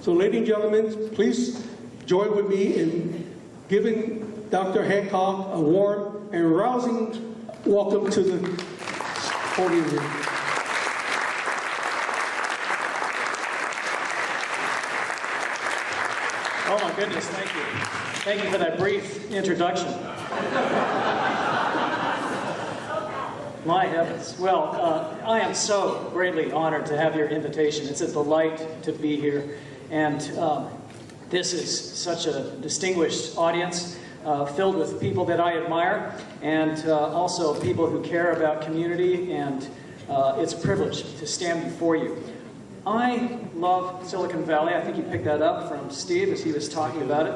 So ladies and gentlemen, please join with me in giving Dr. Hancock a warm and rousing welcome to the podium here. Oh my goodness, thank you. Thank you for that brief introduction. My heavens. Well, I am so greatly honored to have your invitation. It's a delight to be here. And this is such a distinguished audience filled with people that I admire and also people who care about community, and it's a privilege to stand before you. I love Silicon Valley. I think you picked that up from Steve as he was talking about it.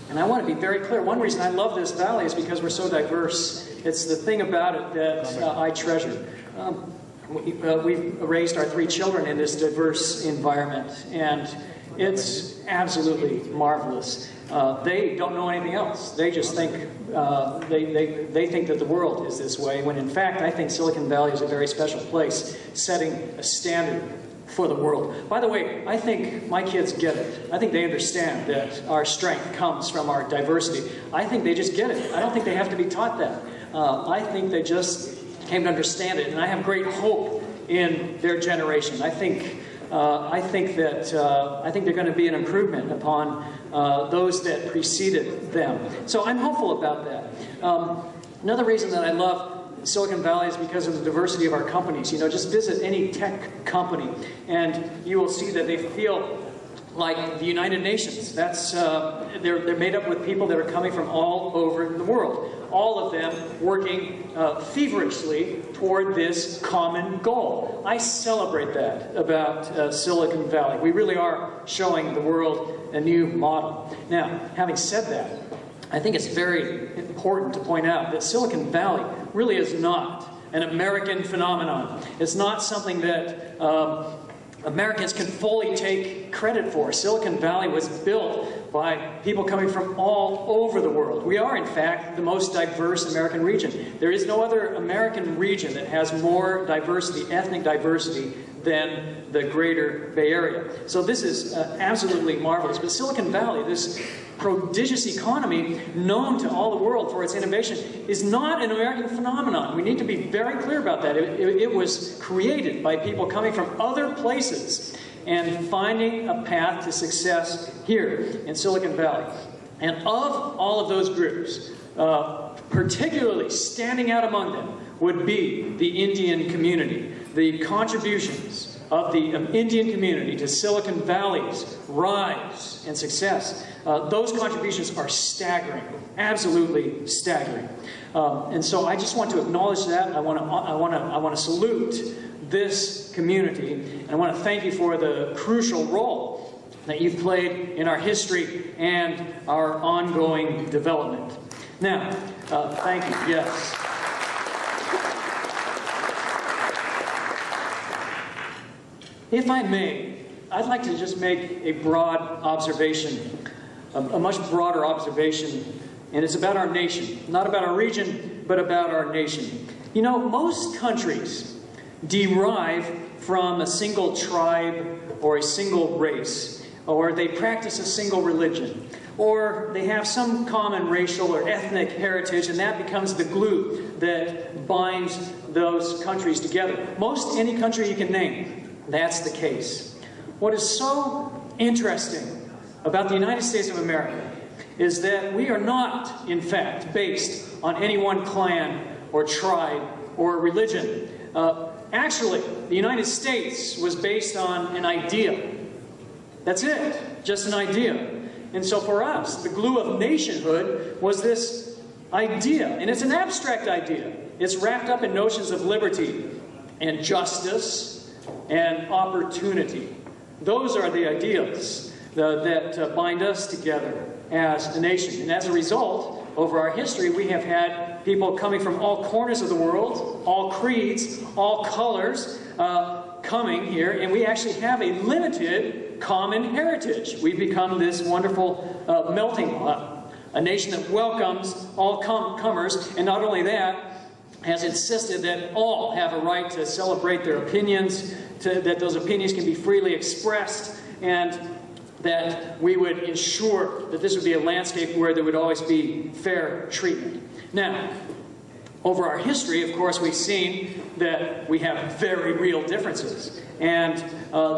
And I want to be very clear. One reason I love this valley is because we're so diverse. It's the thing about it that I treasure. We've raised our 3 children in this diverse environment, and it's absolutely marvelous. They don't know anything else. They just think, they think that the world is this way, when in fact I think Silicon Valley is a very special place, setting a standard for the world. By the way, I think my kids get it. I think they understand that our strength comes from our diversity. I think they just get it. I don't think they have to be taught that. I think they just came to understand it, and I have great hope in their generation. I think they're going to be an improvement upon those that preceded them. So I'm hopeful about that. Another reason that I love Silicon Valley is because of the diversity of our companies. You know, just visit any tech company and you will see that they feel like the United Nations. That's they're made up with people that are coming from all over the world. All of them working feverishly toward this common goal. I celebrate that about Silicon Valley. We really are showing the world a new model. Now, having said that, I think it's very important to point out that Silicon Valley really is not an American phenomenon. It's not something that Americans can fully take credit for. Silicon Valley was built by people coming from all over the world. We are, in fact, the most diverse American region. There is no other American region that has more diversity, ethnic diversity, than the greater Bay Area. So this is absolutely marvelous. But Silicon Valley, this prodigious economy known to all the world for its innovation, is not an American phenomenon. We need to be very clear about that. It was created by people coming from other places and finding a path to success here in Silicon Valley. And of all of those groups, particularly standing out among them would be the Indian community. The contributions of the Indian community to Silicon Valley's rise and success, those contributions are staggering, absolutely staggering. And so I just want to acknowledge that. I want to salute this community, and I want to thank you for the crucial role that you've played in our history and our ongoing development. Now, thank you. Yes. If I may, I'd like to just make a broad observation, a much broader observation, and it's about our nation. Not about our region, but about our nation. You know, most countries derive from a single tribe or a single race, or they practice a single religion, or they have some common racial or ethnic heritage, and that becomes the glue that binds those countries together. Most any country you can name, that's the case. What is so interesting about the United States of America is that we are not, in fact, based on any one clan or tribe or religion. Actually, the United States was based on an idea. That's it, just an idea. And so for us, the glue of nationhood was this idea, and it's an abstract idea. It's wrapped up in notions of liberty and justice and opportunity. Those are the ideas that bind us together as a nation. And as a result, over our history, we have had people coming from all corners of the world, all creeds, all colors, coming here, and we actually have a limited common heritage. We've become this wonderful melting pot, a nation that welcomes all comers, and not only that, has insisted that all have a right to celebrate their opinions, that those opinions can be freely expressed, and that we would ensure that this would be a landscape where there would always be fair treatment. Now, over our history, of course, we've seen that we have very real differences. And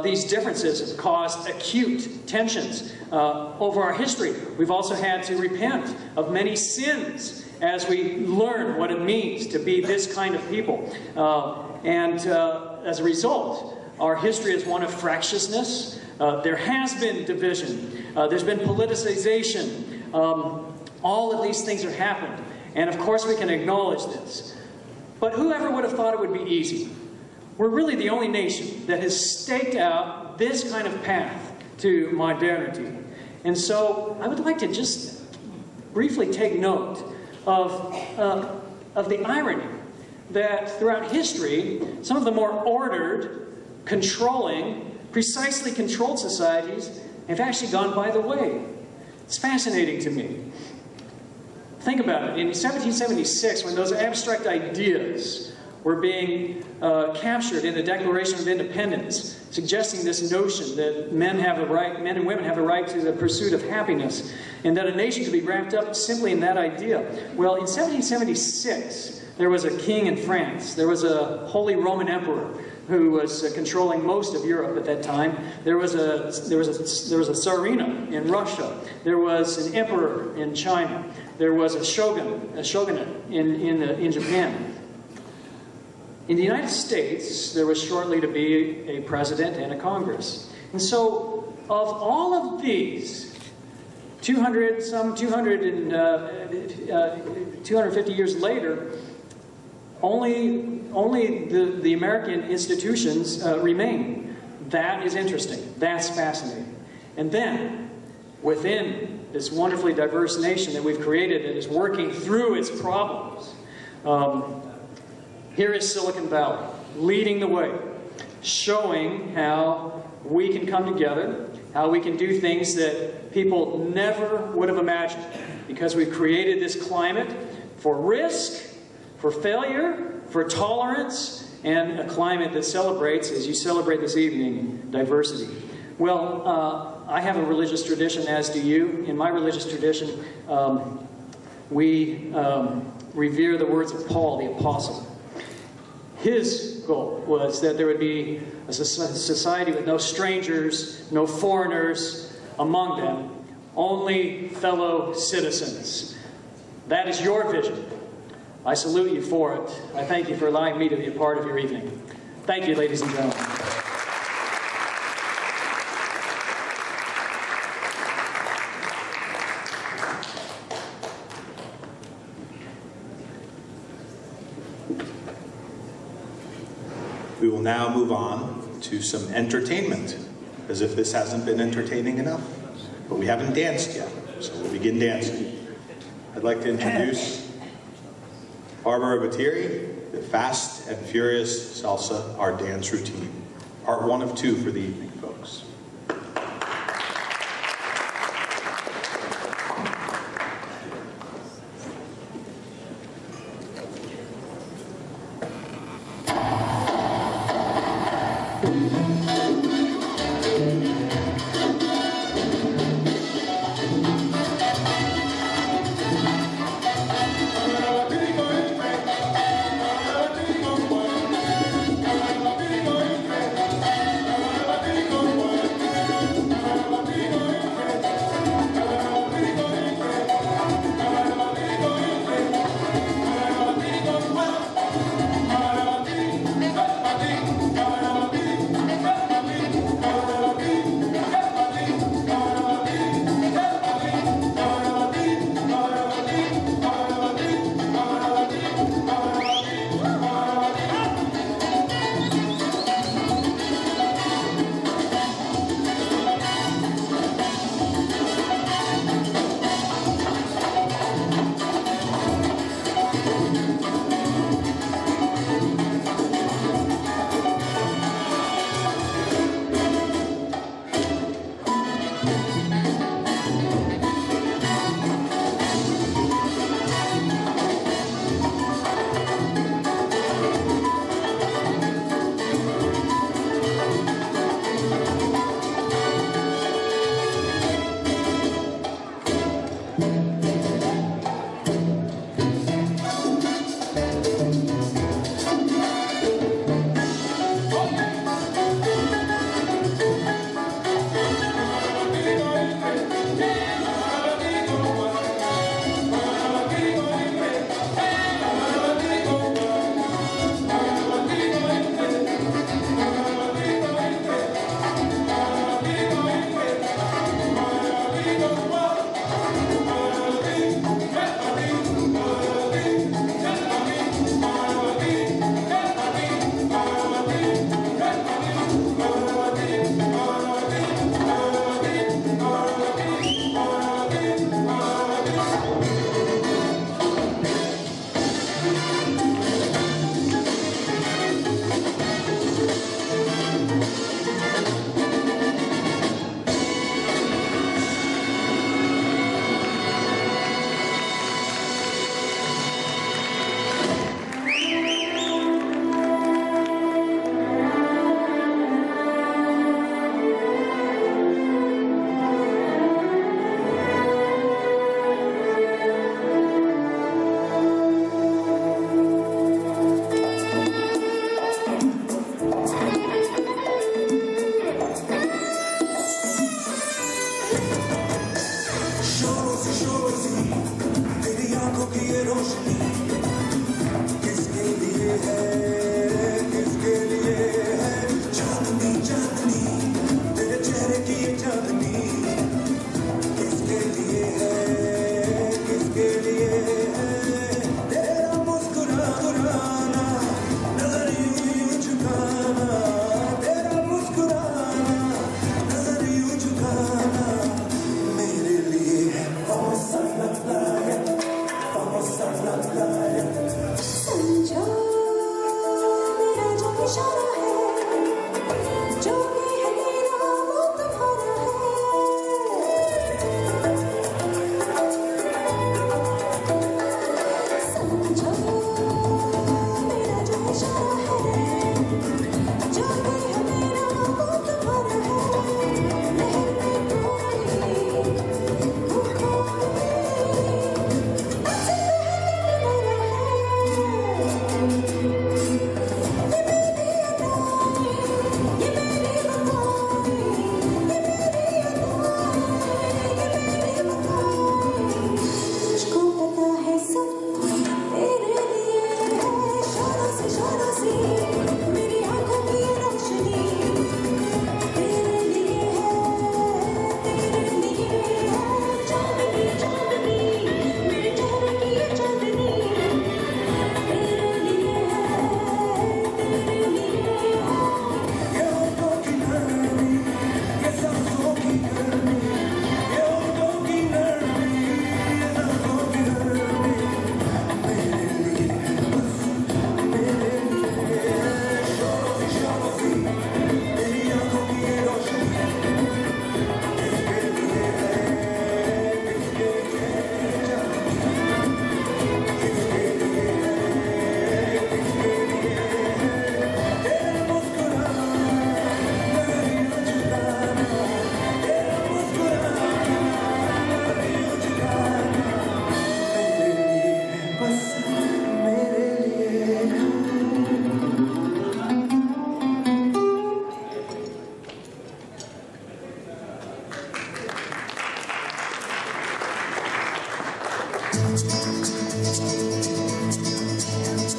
these differences have caused acute tensions over our history. We've also had to repent of many sins as we learn what it means to be this kind of people. As a result, our history is one of fractiousness. There has been division. There's been politicization. All of these things have happened. And of course we can acknowledge this. But whoever would have thought it would be easy? We're really the only nation that has staked out this kind of path to modernity. And so I would like to just briefly take note of the irony that throughout history, some of the more ordered, controlling, precisely controlled societies have actually gone by the way. It's fascinating to me. Think about it. In 1776, when those abstract ideas were being captured in the Declaration of Independence, suggesting this notion that men and women have a right to the pursuit of happiness, and that a nation could be wrapped up simply in that idea. Well, in 1776, there was a king in France. There was a Holy Roman Emperor who was controlling most of Europe at that time. There was a Tsarina in Russia. There was an emperor in China. There was a shogunate in Japan. In the United States, there was shortly to be a president and a Congress. And so, of all of these, 250 years later, only the American institutions remain. That is interesting. That's fascinating. And then, within this wonderfully diverse nation that we've created that is working through its problems, here is Silicon Valley, leading the way, showing how we can come together, how we can do things that people never would have imagined, because we've created this climate for risk, for failure, for tolerance, and a climate that celebrates, as you celebrate this evening, diversity. Well, I have a religious tradition, as do you. In my religious tradition, we revere the words of Paul, the apostle. His goal was that there would be a society with no strangers, no foreigners among them, only fellow citizens. That is your vision. I salute you for it. I thank you for allowing me to be a part of your evening. Thank you, ladies and gentlemen. We will now move on to some entertainment, as if this hasn't been entertaining enough. But we haven't danced yet, so we'll begin dancing. I'd like to introduce Barbara Battieri, the Fast and Furious Salsa, our dance routine. Part 1 of 2 for the evening, folks.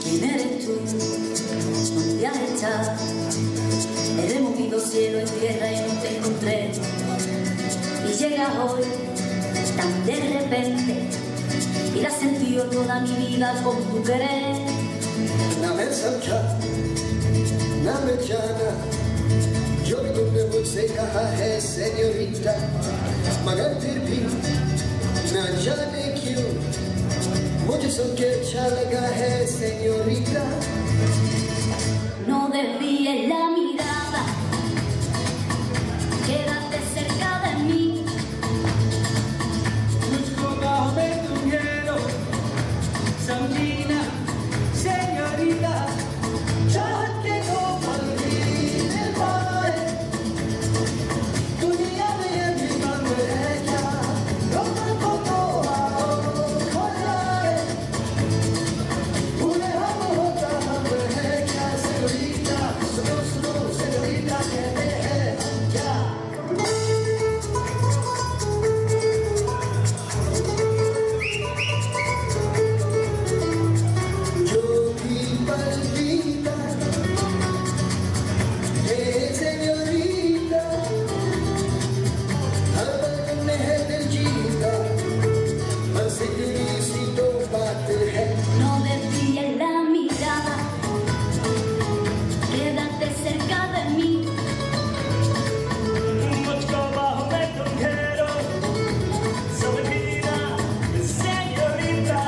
¿Quién eres tú? ¿Dónde has estado? He removido cielo y tierra y no te encontré. Y llegas hoy tan de repente y la sentido toda mi vida con tu querer. Name samcha, name jana, jo bhi tumne mujhse kaha hai señorita, magar phir bhi na jaane kyun mujhe sabke acha laga hai señorita. No desvíes la mirada, quédate cerca de mí. मुझको बाहों में तुम घेरो, समझी ना señorita, चाहत के दो पल भी मिल पाए, दुनिया में ये भी मंग है क्या, रोकन को तो आओ खो जाए, भूले हम होता हम है क्या señorita, सुनो सुनो señorita कहते हैं हम क्या. No desvíes la mirada, quédate cerca de mí. मुझको बाहों में तुम घेरो, समझीना señorita,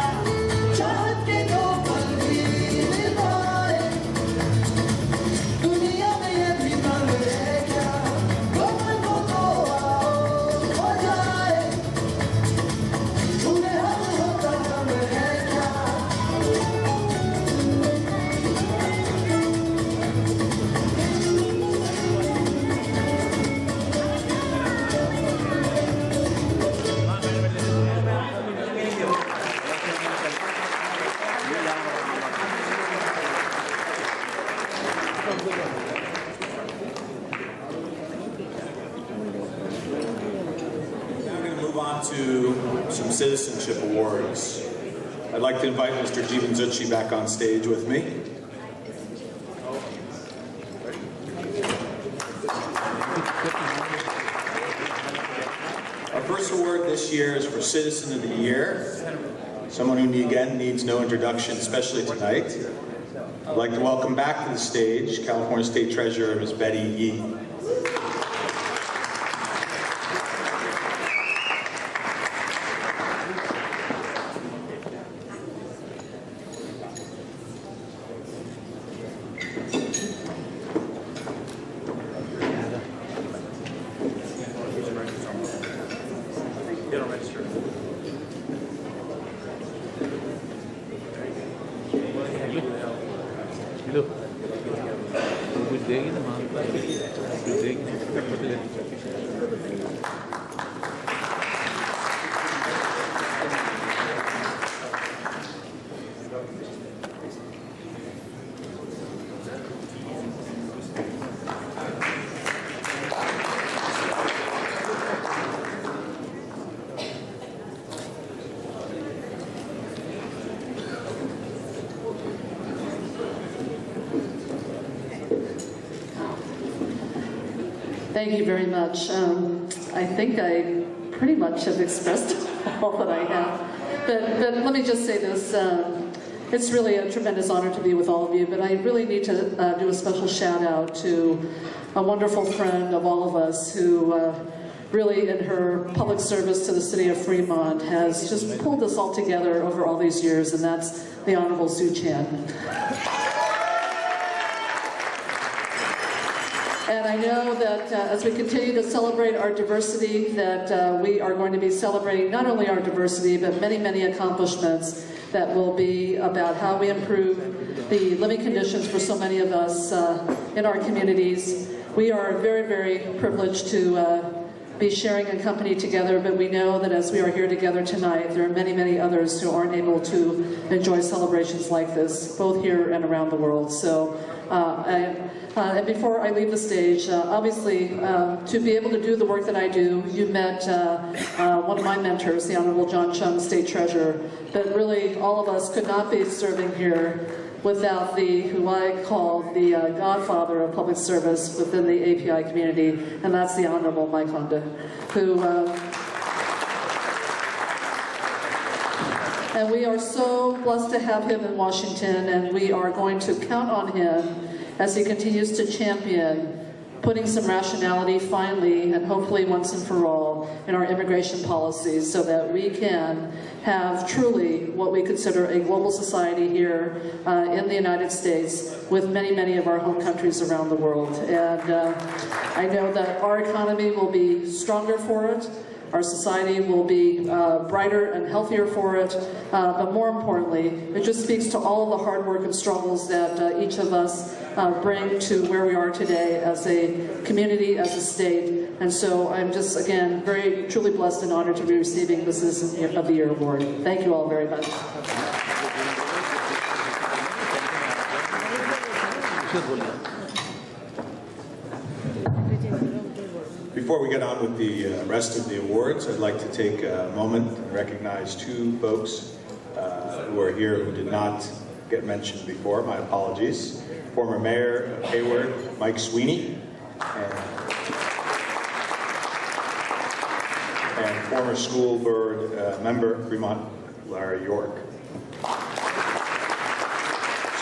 चाहत के दो पल भी मिल पाए, दुनिया में ये भी मंग है क्या, रोकन को तो आओ खो जाए, भूले हम होता हम है क्या. Now we're going to move on to some citizenship awards. I'd like to invite Mr. Jeevan Zucchi back on stage with me. Our first award this year is for Citizen of the Year, someone who again needs no introduction, especially tonight. I'd like to welcome back to the stage California State Treasurer Ms. Betty Yee. Thank you very much. I think I pretty much have expressed all that I have. But let me just say this. It's really a tremendous honor to be with all of you, but I really need to do a special shout out to a wonderful friend of all of us who really in her public service to the city of Fremont has just pulled us all together over all these years, and that's the Honorable Sue Chan. And I know that as we continue to celebrate our diversity, that we are going to be celebrating not only our diversity, but many, many accomplishments that will be about how we improve the living conditions for so many of us in our communities. We are very, very privileged to be sharing a company together, but we know that as we are here together tonight, there are many, many others who aren't able to enjoy celebrations like this, both here and around the world. So And before I leave the stage, obviously, to be able to do the work that I do, you met one of my mentors, the Honorable John Chung, State Treasurer. But really, all of us could not be serving here without who I call the godfather of public service within the API community, and that's the Honorable Mike Honda, who... and we are so blessed to have him in Washington, and we are going to count on him as he continues to champion putting some rationality finally, and hopefully once and for all, in our immigration policies so that we can have truly what we consider a global society here in the United States with many, many of our home countries around the world. And I know that our economy will be stronger for it. Our society will be brighter and healthier for it, but more importantly, it just speaks to all of the hard work and struggles that each of us bring to where we are today as a community, as a state. And so I'm just, again, very truly blessed and honored to be receiving the Citizen of the Year award. Thank you all very much. Before we get on with the rest of the awards, I'd like to take a moment and recognize two folks who are here who did not get mentioned before. My apologies. Former Mayor of Hayward, Mike Sweeney, and former school board member, Fremont, Larry York. So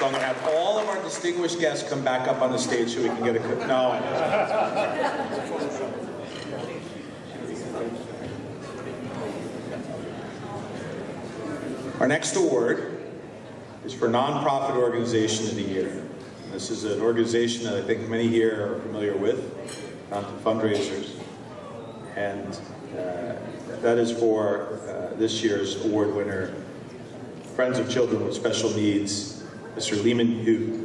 I'm going to have all of our distinguished guests come back up on the stage so we can get a quick... No. Our next award is for Nonprofit Organization of the Year. This is an organization that I think many here are familiar with, fundraisers. And that is for this year's award winner, Friends of Children with Special Needs, Mr. Lehman Hu.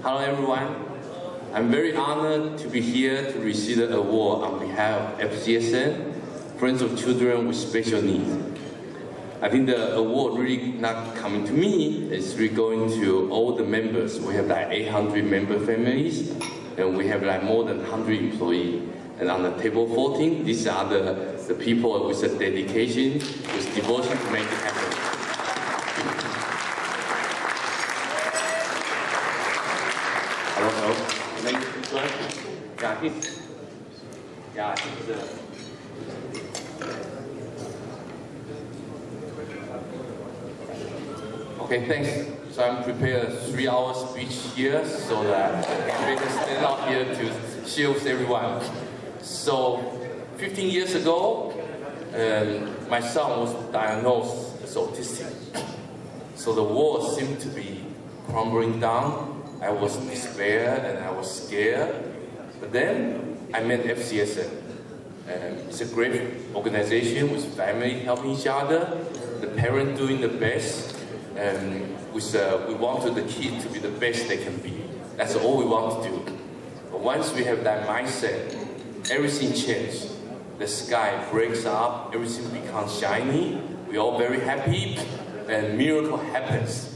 Hello everyone. I'm very honored to be here to receive the award on behalf of FCSN, Friends of Children with Special Needs. I think the award really not coming to me, it's really going to all the members. We have like 800 member families, and we have like more than 100 employees. And on the table 14, these are the people with the dedication, with devotion to make it happen. Okay, thanks. So I'm prepared a 3-hour speech here so that I can stand up here to share with everyone. So 15 years ago, my son was diagnosed as autistic. So the world seemed to be crumbling down. I was despair and I was scared. But then I met FCSN. It's a great organization with family helping each other, the parents doing the best, and we wanted the kids to be the best they can be. That's all we want to do. But once we have that mindset, everything changes. The sky breaks up, everything becomes shiny. We're all very happy, and miracle happens.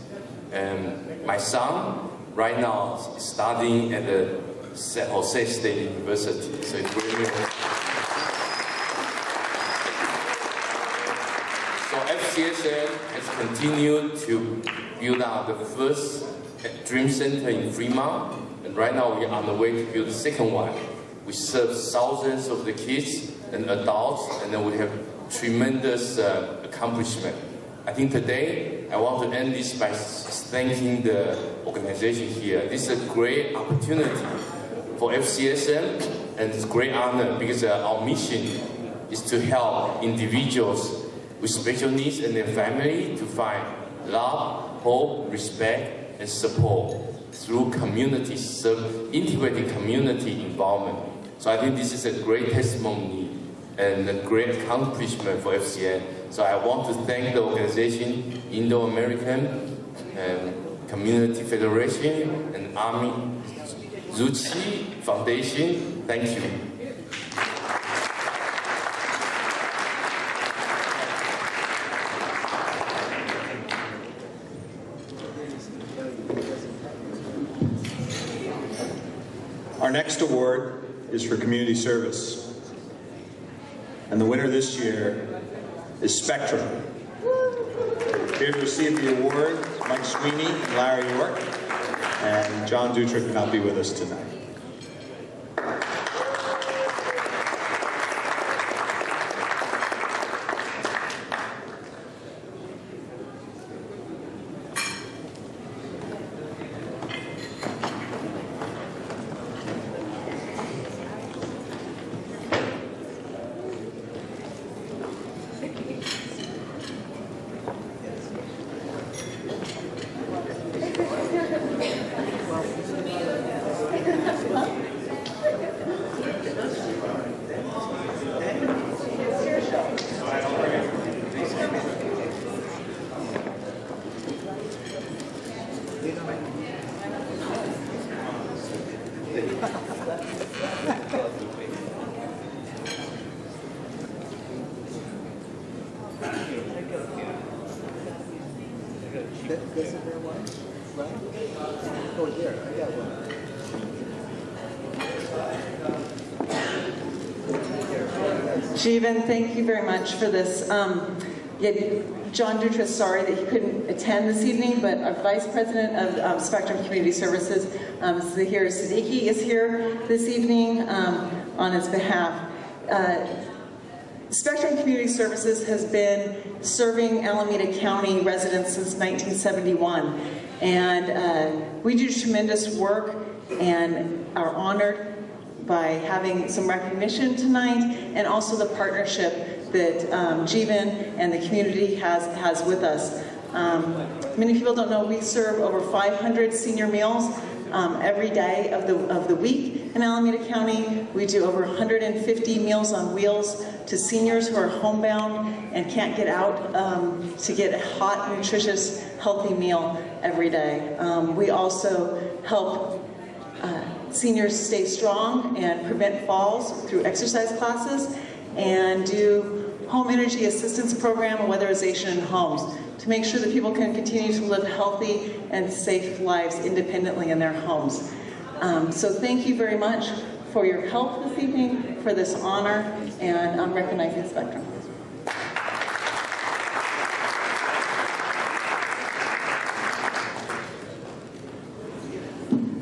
And my son, right now, is studying at the San Jose State University. So it's really miracle. So FCSN has continued to build out the first Dream Center in Fremont, and right now we're on the way to build the second one. We serve thousands of the kids and adults, and then we have tremendous accomplishment. I think today I want to end this by thanking the organization here. This is a great opportunity for FCSN, and it's a great honor because our mission is to help individuals with special needs and their family to find love, hope, respect, and support through community integrated community involvement. So I think this is a great testimony and a great accomplishment for FCN. So I want to thank the organization, Indo-American Community Federation and Army Zuchi Foundation. Thank you. Our next award is for community service. And the winner this year is Spectrum. Here to receive the award, Mike Sweeney and Larry York, and John Dutra could not be with us tonight. Jeevan, thank you very much for this. John Dutra is sorry that he couldn't attend this evening, but our Vice President of Spectrum Community Services, Zahir Siddiqui, is here this evening on his behalf. Spectrum Community Services has been serving Alameda County residents since 1971, and we do tremendous work and are honored by having some recognition tonight, and also the partnership that Jeevan and the community has with us. Many people don't know we serve over 500 senior meals every day of the week in Alameda County. We do over 150 Meals on Wheels to seniors who are homebound and can't get out to get a hot, nutritious, healthy meal every day. We also help seniors stay strong and prevent falls through exercise classes, and do home energy assistance program and weatherization in homes to make sure that people can continue to live healthy and safe lives independently in their homes. So thank you very much for your help this evening, for this honor, and recognizing Spectrum.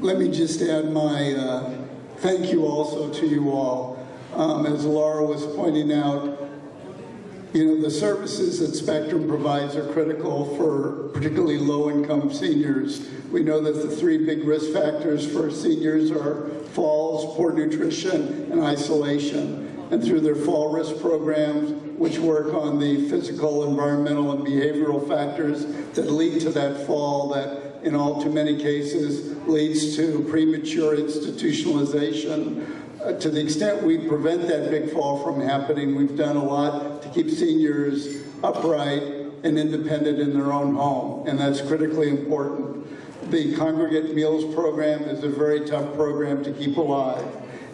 Let me just add my thank you also to you all. As Laura was pointing out, the services that Spectrum provides are critical for particularly low-income seniors. We know that the three big risk factors for seniors are falls, poor nutrition, and isolation. And through their fall risk programs, which work on the physical, environmental, and behavioral factors that lead to that fall, that in all too many cases leads to premature institutionalization. To the extent we prevent that big fall from happening, we've done a lot to keep seniors upright and independent in their own home, and that's critically important. The Congregate Meals program is a very tough program to keep alive.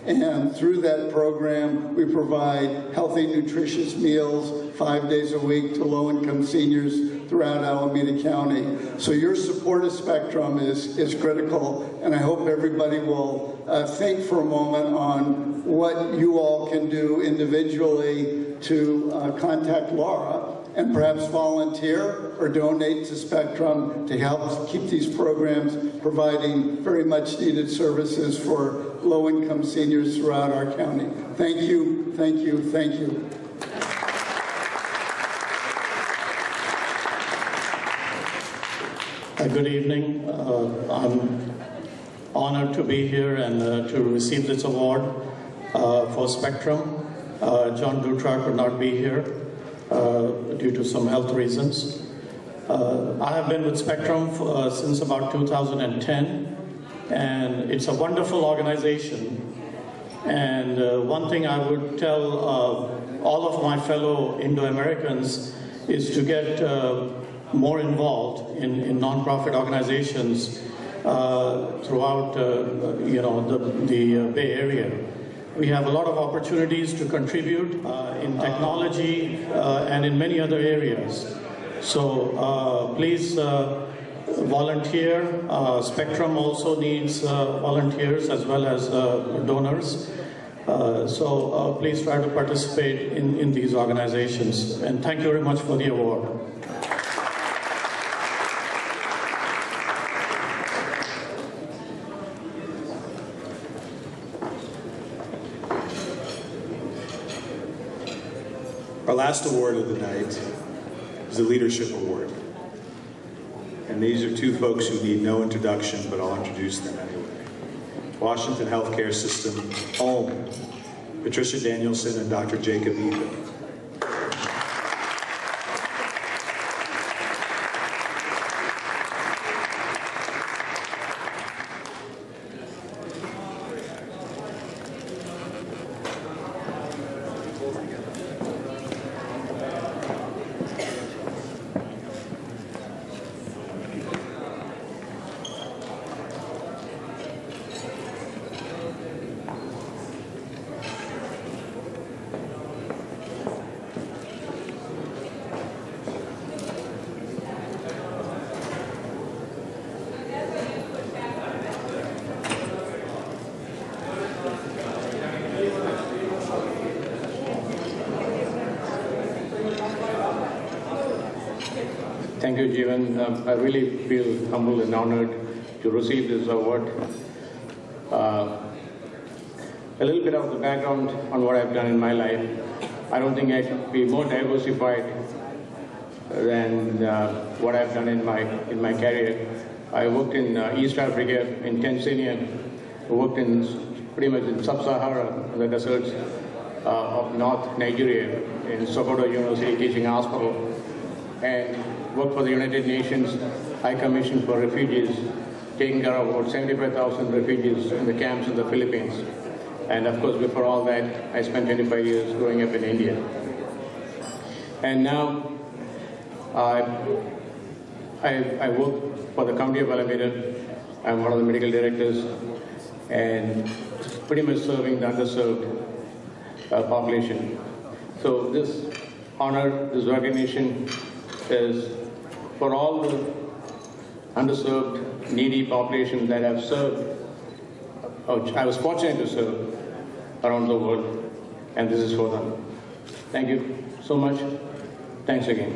And through that program, we provide healthy, nutritious meals 5 days a week to low-income seniors throughout Alameda County. So your support of Spectrum is critical, and I hope everybody will think for a moment on what you all can do individually to contact Laura and perhaps volunteer or donate to Spectrum to help keep these programs providing very much needed services for low-income seniors throughout our county. Thank you, thank you, thank you. Good evening. I'm honored to be here and to receive this award for Spectrum. John Dutra could not be here. due to some health reasons. I have been with Spectrum since about 2010, and it's a wonderful organization. And one thing I would tell all of my fellow Indo-Americans is to get more involved in nonprofit organizations throughout the Bay Area. We have a lot of opportunities to contribute in technology and in many other areas. So please volunteer. Spectrum also needs volunteers as well as donors. So please try to participate in these organizations. And thank you very much for the award. Our last award of the night is the Leadership Award. And these are two folks who need no introduction, but I'll introduce them anyway. Washington Healthcare System, Home, Patricia Danielson and Dr. Jacob Ethan. Thank you, Jeevan. I really feel humbled and honored to receive this award. A little bit of the background on what I've done in my life. I don't think I should be more diversified than what I've done in my career. I worked in East Africa, in Tanzania. I worked in pretty much in Sub-Sahara, the deserts of North Nigeria, in Sokoto University Teaching Hospital, and worked for the United Nations High Commission for Refugees, taking care of about 75,000 refugees in the camps in the Philippines. And of course, before all that, I spent 25 years growing up in India. And now, I work for the County of Alameda. I'm one of the medical directors, and pretty much serving the underserved population. So this honor, this recognition is for all the underserved, needy population that I've served, I was fortunate to serve around the world, and this is for them. Thank you so much. Thanks again.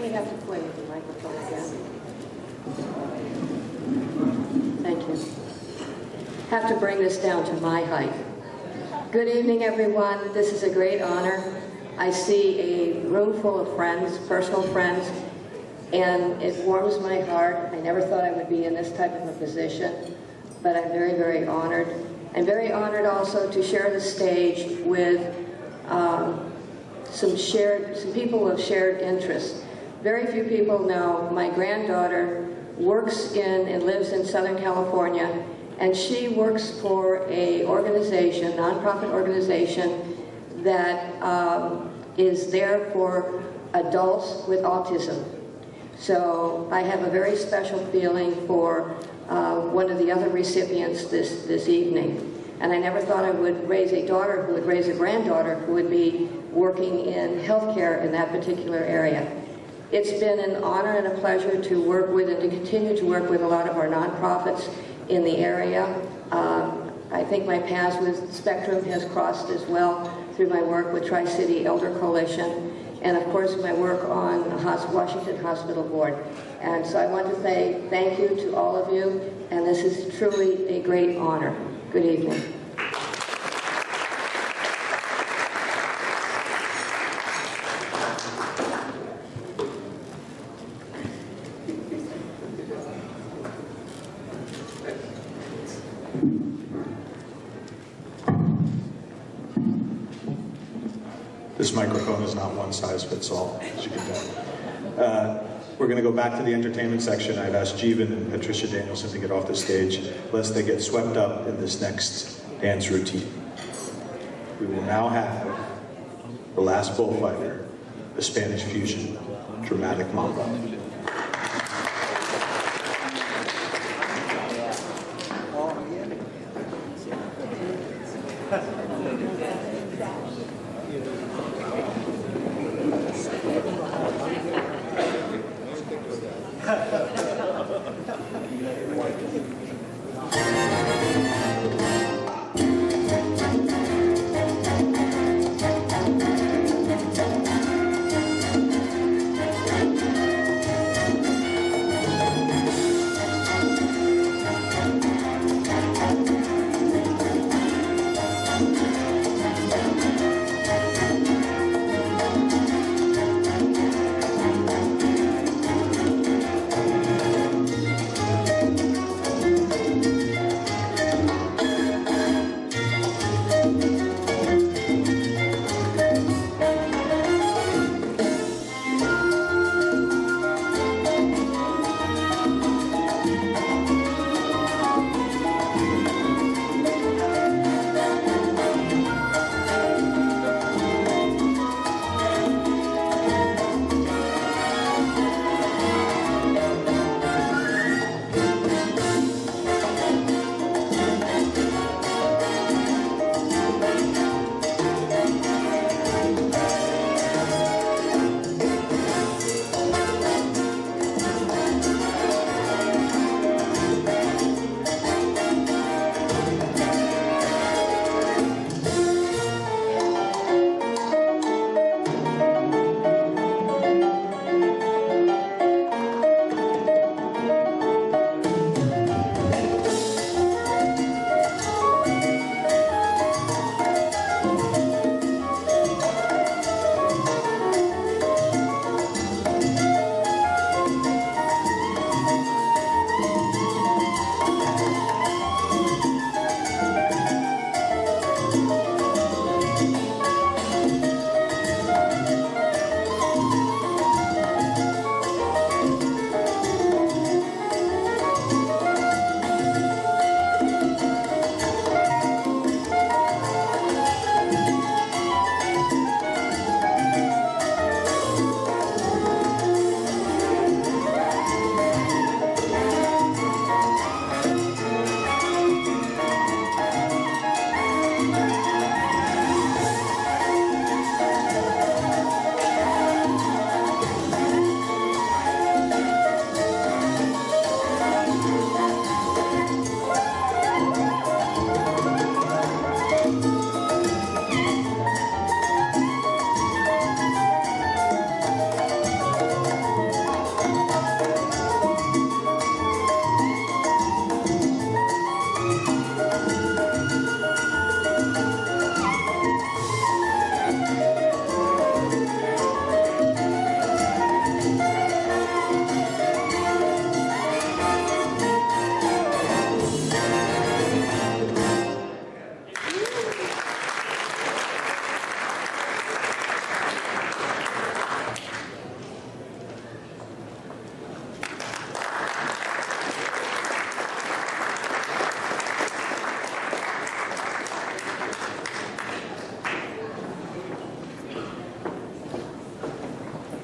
We have to play with the microphone again. Thank you. Have to bring this down to my height. Good evening, everyone. This is a great honor. I see a room full of friends, personal friends, and it warms my heart. I never thought I would be in this type of a position, but I'm very, very honored. I'm very honored also to share the stage with some people of shared interests. Very few people know my granddaughter works in and lives in Southern California, and she works for a organization, nonprofit organization, that is there for adults with autism. So I have a very special feeling for one of the other recipients this evening. And I never thought I would raise a daughter who would raise a granddaughter who would be working in healthcare in that particular area. It's been an honor and a pleasure to work with and to continue to work with a lot of our nonprofits in the area. I think my paths with Spectrum has crossed as well through my work with Tri-City Elder Coalition, and of course my work on the Washington Hospital Board. And so I want to say thank you to all of you, and this is truly a great honor. Good evening. This microphone is not one size fits all, as you can tell. We're going to go back to the entertainment section. I've asked Jeevan and Patricia Danielson to get off the stage, lest they get swept up in this next dance routine. We will now have the last bullfighter, the Spanish fusion, dramatic mambo.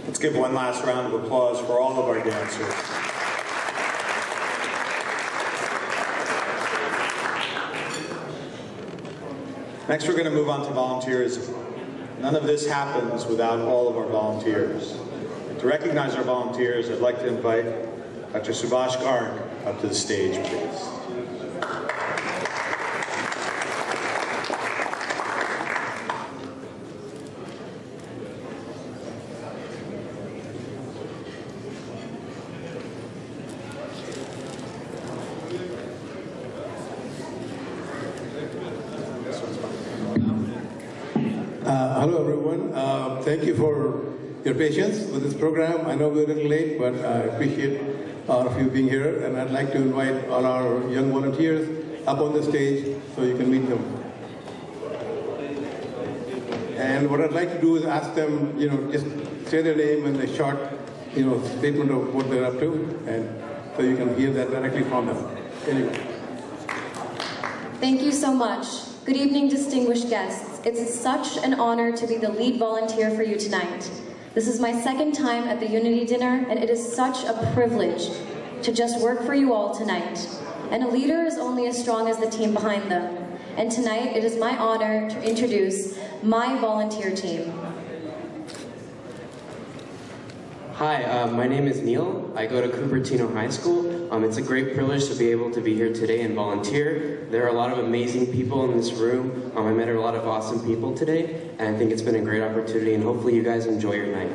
Let's give one last round of applause for all of our dancers. Next, we're going to move on to volunteerism. None of this happens without all of our volunteers. And to recognize our volunteers, I'd like to invite Dr. Subhash Garg up to the stage, please. Hello, everyone. Thank you for your patience with this program. I know we're a little late, but I appreciate all of you being here. And I'd like to invite all our young volunteers up on the stage so you can meet them. And what I'd like to do is ask them, just say their name and a short, statement of what they're up to, and so you can hear that directly from them. Anyway. Thank you so much. Good evening, distinguished guests. It's such an honor to be the lead volunteer for you tonight. This is my second time at the Unity Dinner, and it is such a privilege to just work for you all tonight. And a leader is only as strong as the team behind them. And tonight, it is my honor to introduce my volunteer team. Hi, my name is Neil. I go to Cupertino High School. It's a great privilege to be able to be here today and volunteer. There are a lot of amazing people in this room. I met a lot of awesome people today, and I think it's been a great opportunity, and hopefully you guys enjoy your night.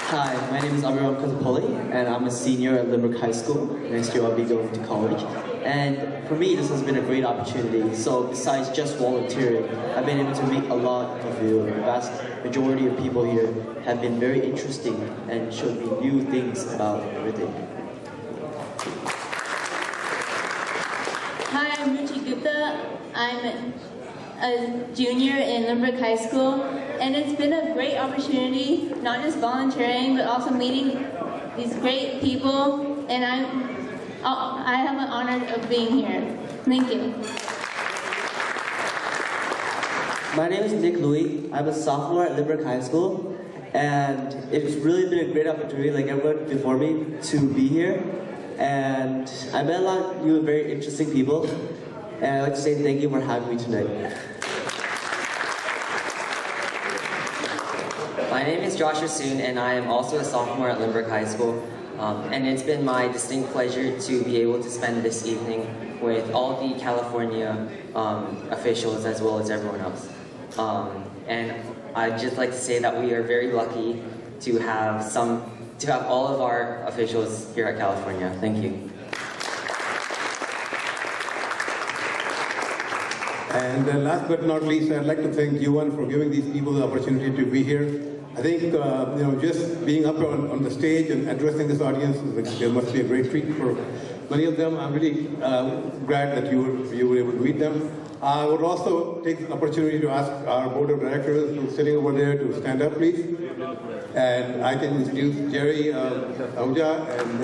Hi, my name is Abiram Katapoli, and I'm a senior at Limerick High School. Next year I'll be going to college. And for me, this has been a great opportunity. So besides just volunteering, I've been able to meet a lot of you. The vast majority of people here have been very interesting and showed me new things about everything. Hi, I'm Ruchi Gupta. I'm a junior in Limerick High School, and it's been a great opportunity, not just volunteering, but also meeting these great people, and I have an honor of being here. Thank you. My name is Nick Louie. I'm a sophomore at Limerick High School, and it's really been a great opportunity, like everyone before me, to be here. And I met a lot of new and very interesting people, and I'd like to say thank you for having me tonight. My name is Joshua Soon, and I am also a sophomore at Limerick High School. And it's been my distinct pleasure to be able to spend this evening with all the California officials as well as everyone else. And I'd just like to say that we are very lucky to have all of our officials here at California. Thank you. And last but not least, I'd like to thank Yuan for giving these people the opportunity to be here. I think, just being up on the stage and addressing this audience, there must be a great treat for many of them. I'm really glad that you were able to meet them. I would also take the opportunity to ask our board of directors who's sitting over there to stand up, please. And I can introduce Jerry Ahuja and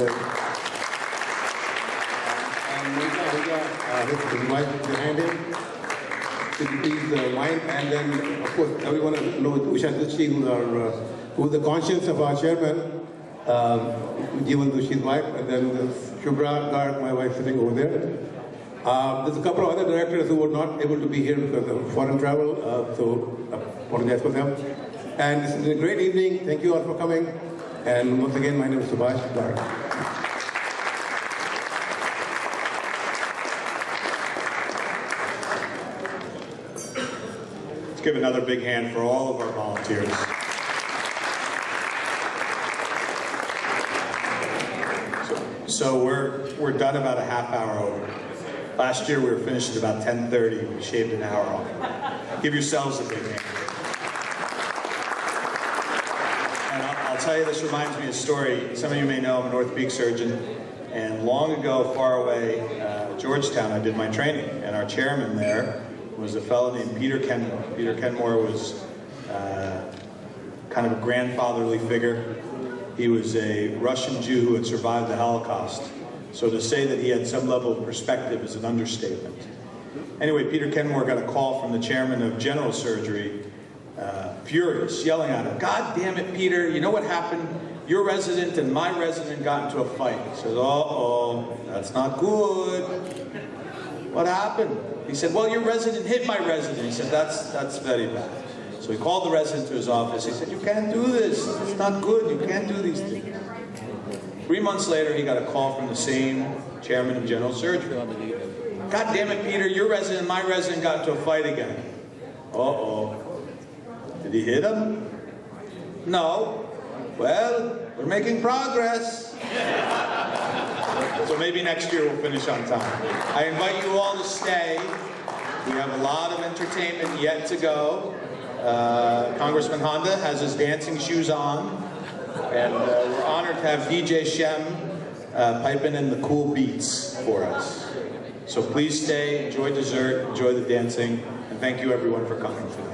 his wife behind him. Could you please mind? And then, of course, everyone knows Usha Dushi, who's the conscience of our chairman, Jeevan Dushi's wife, and then Shubhra Garg, my wife, sitting over there. There's a couple of other directors who were not able to be here because of foreign travel, so I apologize for them. And this is a great evening. Thank you all for coming. And once again, my name is Subhash Garg. Give another big hand for all of our volunteers. So we're done about a half hour over. Last year we were finished at about 10:30. We shaved an hour off. Give yourselves a big hand. And I'll tell you, this reminds me of a story. Some of you may know I'm an orthopedic surgeon, and long ago, far away, Georgetown, I did my training, and our chairman there was a fellow named Peter Kenmore. Peter Kenmore was kind of a grandfatherly figure. He was a Russian Jew who had survived the Holocaust. So to say that he had some level of perspective is an understatement. Anyway, Peter Kenmore got a call from the chairman of general surgery, furious, yelling at him, "God damn it, Peter, you know what happened? Your resident and my resident got into a fight." He says, "Uh-oh, that's not good. What happened?" He said, "Well, your resident hit my resident." He said, that's very bad. So he called the resident to his office. He said, "You can't do this. It's not good. You can't do these things." 3 months later, he got a call from the same chairman of general surgery. "God damn it, Peter, your resident and my resident got into a fight again." "Uh-oh. Did he hit him?" "No." "Well, we're making progress." So maybe next year we'll finish on time. I invite you all to stay. We have a lot of entertainment yet to go. Congressman Honda has his dancing shoes on. And we're honored to have DJ Shem piping in the cool beats for us. So please stay, enjoy dessert, enjoy the dancing, and thank you everyone for coming tonight.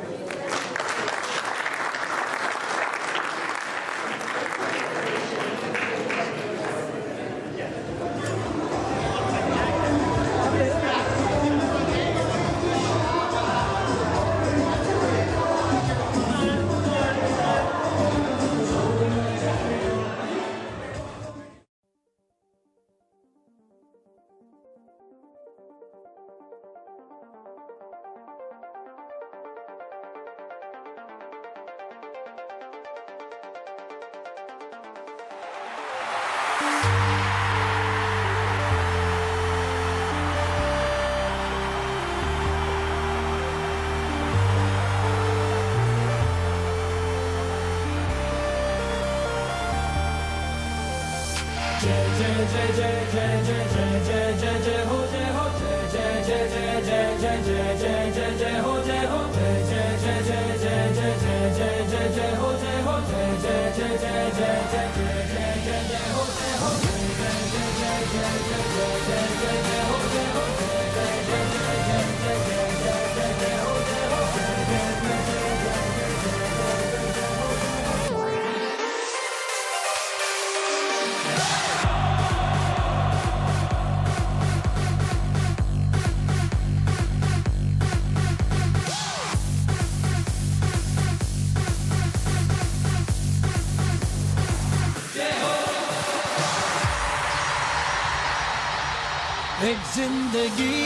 एक जिंदगी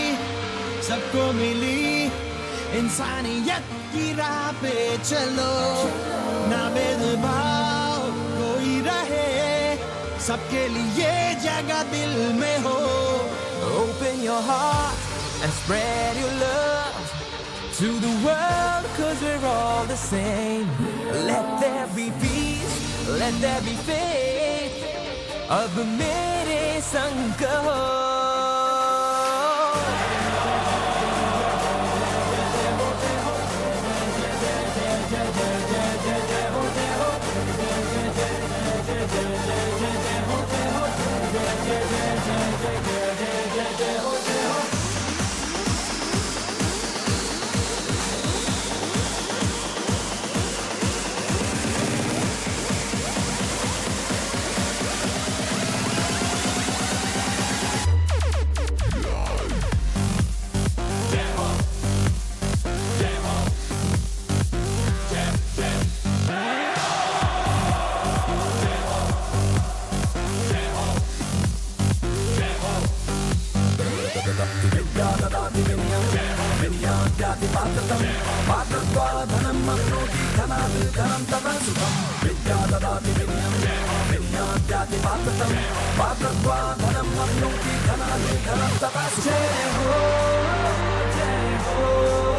सबको मिली इंसानियत की राह पे चलो ना भेदभाव कोई रहे सबके लिए जगह दिल में हो Open your heart and spread your love to the world cause we're all the same Let there be peace, let there be faith अब मेरे संग कहो Jai ho,